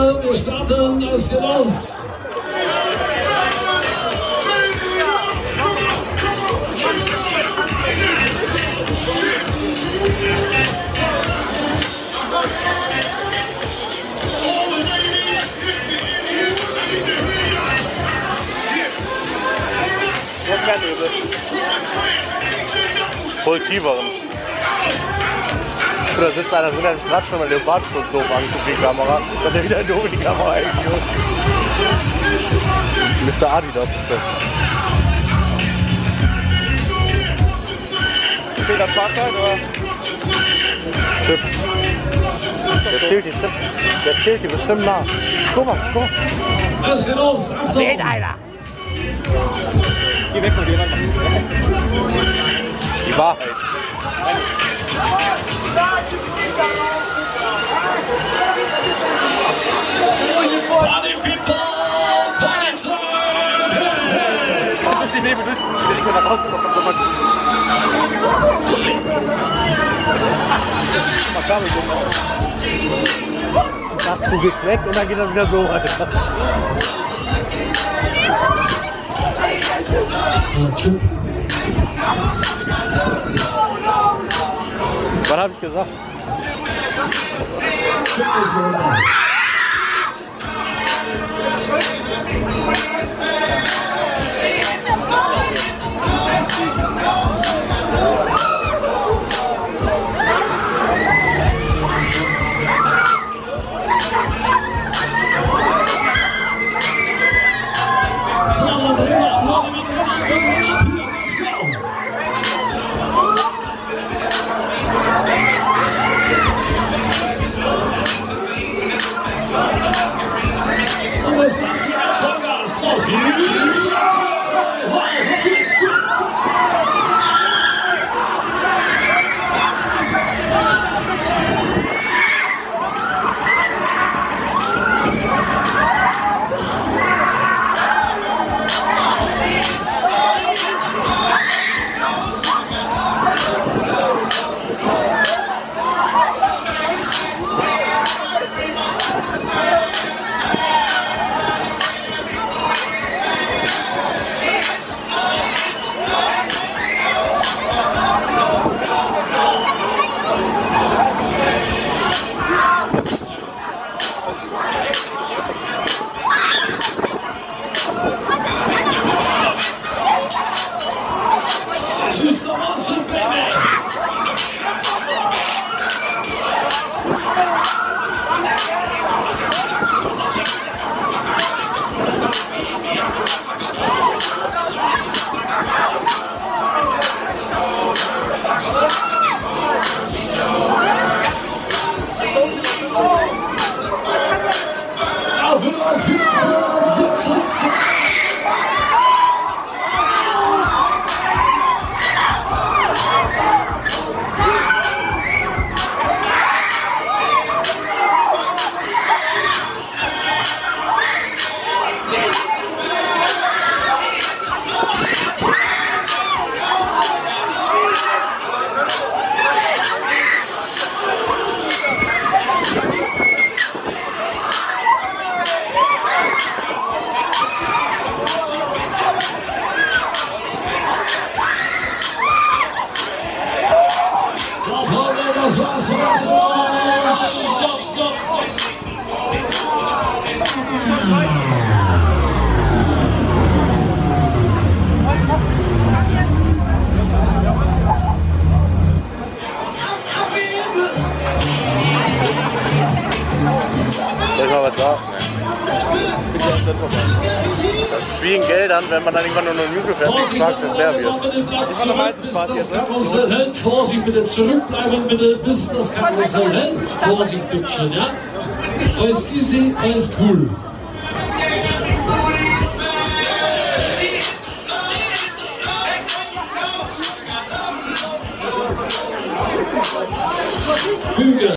Leute, wir starten, es geht los. Voll tieferen. Da sitzt einer drin, der hat schon mal Leopardschutz doof angeguckt, die Kamera. Dann hat er wieder doof die Kamera eingeführt. Mr. Adidas ist das. Steht das Fahrzeug oder? Chip. Der zählt die bestimmt nach. Guck mal. Was ist los? Achtung! Seht einer! Geh weg von dir, die Wahrheit. Party people! Party time! Durch die Nebel durch, ich kann nach Hause kommen, was soll man tun? Du gehst weg und dann geht er wieder so weiter. Was habe ich gesagt? Das ist wie in Geldern, wenn man dann irgendwann nur noch Jubel fährt, ich frage, dass der wird. Ich war noch meistens Party jetzt, ne? Vorsicht, bitte zurückbleiben, bitte, bis das Karussell hält. Vorsicht, Bütchen, ja? Alles easy, alles cool. Hügel.